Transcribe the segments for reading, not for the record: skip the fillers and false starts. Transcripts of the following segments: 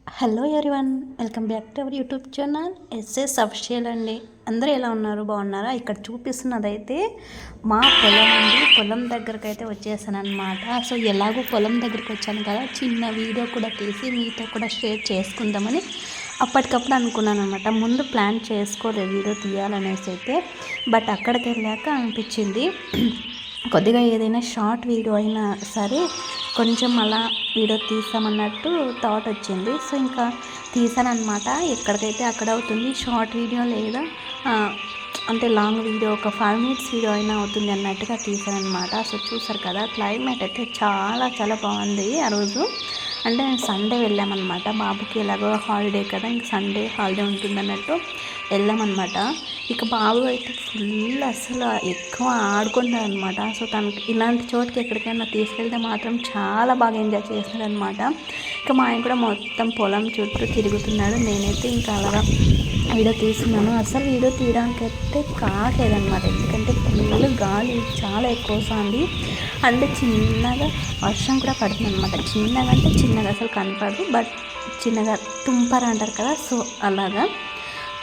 Hello everyone, welcome back to our YouTube channel SS official అండి. అందరూ ఎలా ఉన్నారు? బాగున్నారా? ఇక్కడ చూపిస్తున్నదైతే మా పొలం అండి. పొలం దగ్గరకు అయితే వచ్చేసాను అనమాట. సో ఎలాగో పొలం దగ్గరికి వచ్చాను కదా, చిన్న వీడియో కూడా తీసి మీతో కూడా షేర్ చేసుకుందామని అప్పటికప్పుడు అనుకున్నాను అనమాట. ముందు ప్లాన్ చేసుకోలేదు వీడియో తీయాలనేసి అయితే, బట్ అక్కడికి వెళ్ళాక అనిపించింది కొద్దిగా ఏదైనా షార్ట్ వీడియో అయినా సరే కొంచెం అలా వీడియో తీసామన్నట్టు థాట్ వచ్చింది. సో ఇంకా తీసానమాట. ఎక్కడికైతే అక్కడ అవుతుంది షార్ట్ వీడియో లేదా అంటే లాంగ్ వీడియో, ఒక 5 minutes వీడియో అయినా అవుతుంది అన్నట్టుగా తీసానమాట. సో చూసారు కదా, క్లైమేట్ అయితే చాలా చాలా బాగుంది. ఆ రోజు అంటే సండే వెళ్ళామన్నమాట. బాబుకి ఎలాగో హాలిడే కదా, ఇంక సండే హాలిడే ఉంటుంది అన్నట్టు వెళ్ళామన్నమాట. ఇక బాబు అయితే ఫుల్ అసలు ఎక్కువ ఆడుకుంటాడు అనమాట. సో తనకి ఇలాంటి చోటుకి ఎక్కడికైనా తీసుకెళ్తే మాత్రం చాలా బాగా ఎంజాయ్ చేస్తాడు అనమాట. ఇక మా ఆయన కూడా మొత్తం పొలం చుట్టూ తిరుగుతున్నాడు. నేనైతే ఇంకా అలాగా వీడియో తీస్తున్నాను. అసలు వీడియో తీయడానికి అయితే కావట్లేదన్నమాట, ఎందుకంటే ఫుల్ గాలి చాలా ఎక్కువ వస్తుంది. అంటే చిన్నగా వర్షం కూడా పడుతుంది అనమాట. చిన్నగా అంటే చిన్నగా అసలు కనపడదు, బట్ చిన్నగా తుంపర అంటారు కదా, సో అలాగా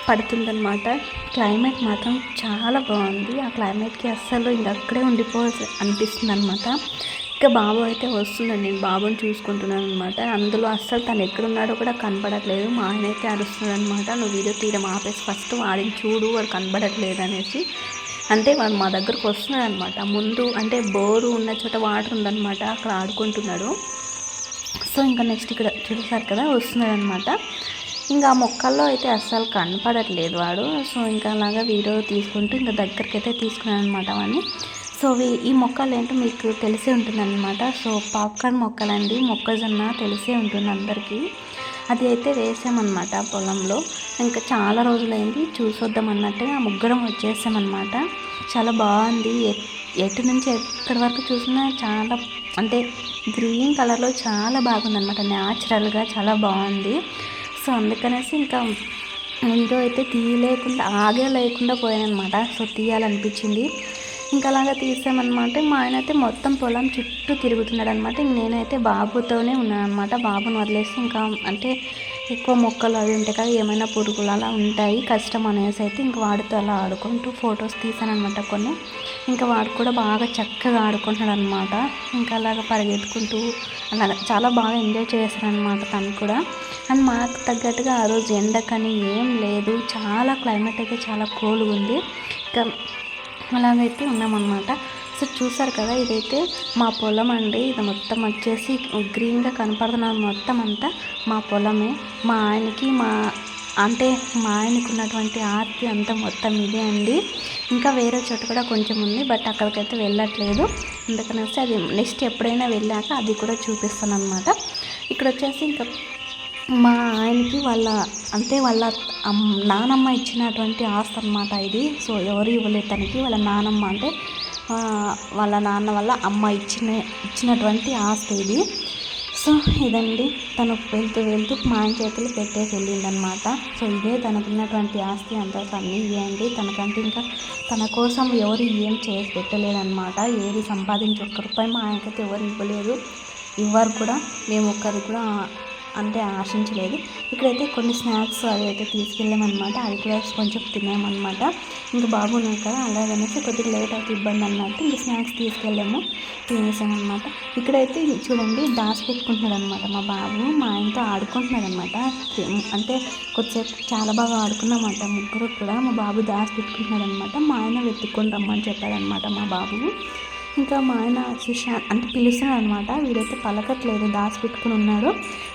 పడుతుందన్నమాట. క్లైమేట్ మాత్రం చాలా బాగుంది. ఆ క్లైమేట్కి అస్సలు ఇంక అక్కడే ఉండిపోవాలి అనిపిస్తుంది అనమాట. ఇక బాబు అయితే వస్తున్నాడు, నేను బాబుని చూసుకుంటున్నాను అనమాట. అందులో అస్సలు తను ఎక్కడున్నాడో కూడా కనపడట్లేదు. మా ఆయన అయితే అరుస్తున్నాడు అనమాట, నువ్వు వీడియో తీయడం ఆపేసి ఫస్ట్ వాడిని చూడు, వాడు కనపడట్లేదు అనేసి. అంటే వాడు మా దగ్గరకు వస్తున్నాడు అనమాట. ముందు అంటే బోరు ఉన్న చోట వాటర్ ఉందన్నమాట, అక్కడ ఆడుకుంటున్నాడు. సో ఇంకా నెక్స్ట్ ఇక్కడ చూసారు కదా, వస్తున్నాడు అనమాట. ఇంకా ఆ మొక్కల్లో అయితే అస్సలు కనపడట్లేదు వాడు. సో ఇంకా అలాగా వీడియో తీసుకుంటూ ఇంకా దగ్గరికి అయితే తీసుకున్నాను అనమాట వాడిని. సో ఈ మొక్కలు ఏంటో మీకు తెలిసే ఉంటుందన్నమాట. సో పాప్కార్న్ మొక్కలండి, మొక్కజొన్న తెలిసే ఉంటుంది అందరికీ. అది అయితే వేసామన్నమాట పొలంలో. ఇంకా చాలా రోజులైంది చూసొద్దాం అన్నట్టుగా ముగ్గురం వచ్చేసామన్నమాట. చాలా బాగుంది. ఎటు నుంచి ఎక్కడి వరకు చూసినా చాలా అంటే గ్రీన్ కలర్లో చాలా బాగుందన్నమాట. న్యాచురల్గా చాలా బాగుంది. సో అందుకనేసి ఇంకా వీడియో అయితే లేకుండా పోయానమాట. సో తీయాలనిపించింది, ఇంకా అలాగా తీసామన్నమాట. మా ఆయన అయితే మొత్తం పొలం చుట్టూ తిరుగుతున్నాడు అనమాట. నేనైతే బాబుతోనే ఉన్నాను అనమాట. బాబుని వదిలేసి ఇంకా అంటే ఎక్కువ మొక్కలు అవి ఉంటాయి కదా, ఏమైనా పురుగులు అలా ఉంటాయి, కష్టం అనేసి అయితే ఇంక వాడితో అలా ఆడుకుంటూ ఫొటోస్ తీసానమాట కొన్ని. ఇంకా వాడు కూడా బాగా చక్కగా ఆడుకుంటున్నాడు అనమాట. ఇంకా అలాగ పరిగెత్తుకుంటూ అలాగ చాలా బాగా ఎంజాయ్ చేశారనమాట తను కూడా. అండ్ మాకు తగ్గట్టుగా ఆ రోజు ఎండకని ఏం లేదు, చాలా క్లైమేట్ అయితే చాలా కూల్గా ఉంది. ఇంకా అలాగైతే ఉన్నామన్నమాట. సో చూసారు కదా, ఇదైతే మా పొలం అండి. ఇది మొత్తం వచ్చేసి గ్రీన్గా కనపడుతున్నది మొత్తం అంతా మా పొలమే. మా ఆయనకి మా ఆయనకు ఉన్నటువంటి ఆస్తి అంతా మొత్తం ఇదే అండి. ఇంకా వేరే చోట కూడా కొంచెం ఉంది, బట్ అక్కడికైతే వెళ్ళట్లేదు. అందుకనేసి అది నెక్స్ట్ ఎప్పుడైనా వెళ్ళాక అది కూడా చూపిస్తాను అనమాట. ఇక్కడ వచ్చేసి ఇంకా మా ఆయనకి వాళ్ళ నానమ్మ ఇచ్చినటువంటి ఆస్తి అనమాట ఇది. సో ఎవరు ఇవ్వలేదు తనకి, వాళ్ళ నానమ్మ అంటే వాళ్ళ నాన్న వాళ్ళ అమ్మ ఇచ్చినటువంటి ఆస్తి ఇది. సో ఇదండి, తను వెళ్తూ మా ఆయన చేతులు పెట్టేసి వెళ్ళిందనమాట. సో ఇదే తనకున్నటువంటి ఆస్తి అంతా అన్నీ ఇవ్వండి. తనకంటే ఇంకా తన కోసం ఎవరు ఏం చేసి పెట్టలేదన్నమాట. ఏది సంపాదించి ఒక్క రూపాయి మా ఆయనకైతే ఎవరు ఇవ్వలేదు, ఇవ్వరు కూడా. మేము ఒక్కరు కూడా అంటే ఆశించలేదు. ఇక్కడైతే కొన్ని స్నాక్స్ అవి అయితే తీసుకెళ్ళామన్నమాట. అవి కూడా కొంచెం తిన్నామన్నమాట. ఇంకా బాబు ఉన్నాడు కదా, అలాగనేసి కొద్దిగా లేట్ అవుతుంది ఇబ్బంది అన్నట్టు ఇంక స్నాక్స్ తీసుకెళ్ళాము, తినేసామన్నమాట. ఇక్కడైతే చూడండి దాచిపెట్టుకుంటున్నాడు అనమాట మా బాబు. మా ఆయనతో ఆడుకుంటున్నాడు అనమాట. అంటే కొద్దిసేపు చాలా బాగా ఆడుకున్నామాట ముగ్గురు కూడా. మా బాబు దాచిపెట్టుకుంటున్నాడు అనమాట. మా ఆయన వెతుక్కొని రమ్మని చెప్పాడనమాట మా బాబు. ఇంకా మా ఆయన అంటే పిలుస్తున్నాడు అనమాట. వీడైతే పలకట్లేదు, దాచిపెట్టుకుని ఉన్నాడు.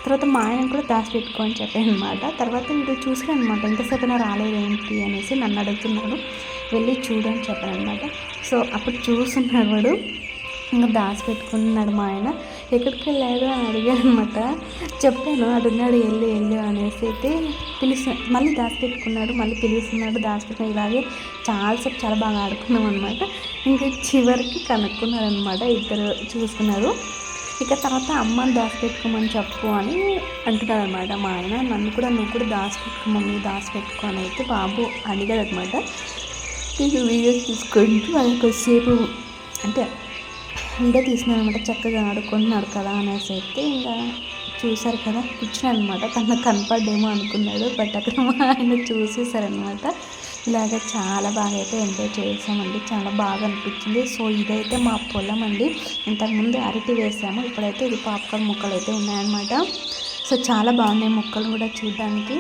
తర్వాత మా ఆయన కూడా దాచిపెట్టుకొని చెప్పాను అనమాట. తర్వాత వీడు చూసాడు అనమాట, ఎంతసేపైనా రాలేదు ఏంటి అనేసి నన్ను అడుగుతున్నాడు. వెళ్ళి చూడని చెప్పాను అనమాట. సో అప్పుడు చూస్తున్నాడు వాడు, ఇంకా దాచిపెట్టుకున్నాడు మా ఆయన. ఎక్కడికి వెళ్ళాడు అని అడిగాడు అనమాట. చెప్పాను అడున్నాడు వెళ్ళు అనేసి అయితే మళ్ళీ దాచిపెట్టుకున్నాడు, మళ్ళీ పిలుస్తున్నాడు, దాచిపెట్టిన ఇలాగే చాలాసేపు చాలా బాగా ఆడుకున్నాం అనమాట. ఇంకా చివరికి కనుక్కున్నారు అనమాట, ఇద్దరు చూసుకున్నారు. ఇక తర్వాత అమ్మని దాచిపెట్టుకోమని చెప్పు అని అంటున్నాడు అనమాట మా ఆయన. నువ్వు కూడా దాచిపెట్టుకో మమ్మీ, దాచిపెట్టుకో అని అయితే బాబు అడిగాడు అనమాట. నేను వీడియో తీసుకుంటూ వాళ్ళకి కొద్దిసేపు అంటే వీడియో తీసినాను అనమాట. చక్కగా ఆడుకుంటున్నాడు కదా అనేసి అయితే ఇంకా చూసారు కదా, కూర్చున్నాను అనమాట. తనకు కనపడ్డేమో అనుకున్నాడు, బట్ అక్కడ మా ఆయన చూసేసారనమాట. ఇలాగ చాలా బాగా అయితే ఎంజాయ్ చేసామండి, చాలా బాగా అనిపించింది. సో ఇదైతే మా పొలం అండి. ఇంతకుముందు అరటి వేసాము, ఇప్పుడైతే ఇది పాప్కార్న్ మొక్కలు అయితే ఉన్నాయన్నమాట. సో చాలా బాగున్నాయి మొక్కలు కూడా చూడడానికి.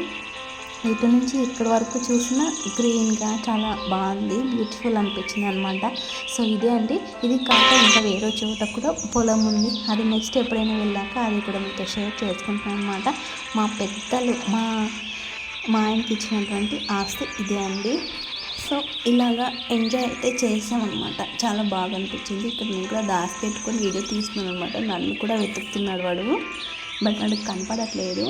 ఇటు నుంచి ఇక్కడి వరకు చూసినా గ్రీన్గా చాలా బాగుంది, బ్యూటిఫుల్ అనిపించింది అనమాట. సో ఇదే అండి, ఇది కాక ఇంకా వేరే చోట కూడా పొలం ఉంది. అది నెక్స్ట్ ఎప్పుడైనా వెళ్ళాక అది కూడా మీతో షేర్ చేసుకుంటున్నాను అనమాట. మా పెద్దలు మా ఆయనకి ఇచ్చినటువంటి ఆస్తి ఇదే అండి. సో ఇలాగా ఎంజాయ్ అయితే చేసామన్నమాట, చాలా బాగా అనిపించింది. ఇక్కడ నేను కూడా దాచి పెట్టుకొని వీడియో తీస్తున్నాను అనమాట. నన్ను కూడా వెతుకుతున్నాడు వాడు, బట్ వాడికి కనపడట్లేదు,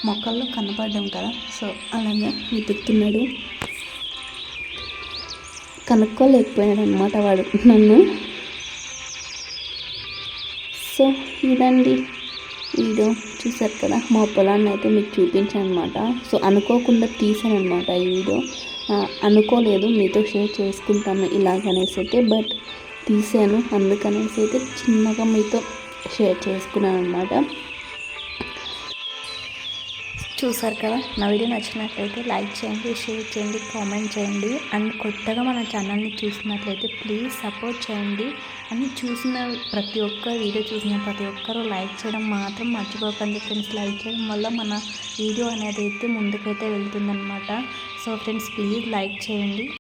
మొక్కల్లో కనపడ్డాం కదా, సో అలాగే వెతుకుతున్నాడు. కనుక్కోలేకపోయాడు అనమాట వాడు నన్ను. సో ఇదండి వీడియో, చూసారు కదా, మా పొలాన్ని అయితే మీకు చూపించాను అనమాట. సో అనుకోకుండా తీసాను అనమాట ఈ వీడియో. అనుకోలేదు మీతో షేర్ చేసుకుంటాను ఇలాగనేసి అయితే, బట్ తీసాను, అందుకనేసి అయితే చిన్నగా మీతో షేర్ చేసుకున్నాను అనమాట. చూసారు కదా, నా వీడియో నచ్చినట్లయితే లైక్ చేయండి, షేర్ చేయండి, కామెంట్ చేయండి. అండ్ కొత్తగా మన ఛానల్ని చూసినట్లయితే ప్లీజ్ సపోర్ట్ చేయండి. అని చూసిన ప్రతి ఒక్క వీడియో చూసిన ప్రతి ఒక్కరూ లైక్ చేయడం మాత్రం మర్చిపోకండి ఫ్రెండ్స్. లైక్ చేయడం వల్ల మన వీడియో అనేది అయితే ముందుకైతే వెళ్తుందన్నమాట. సో ఫ్రెండ్స్ ప్లీజ్ లైక్ చేయండి.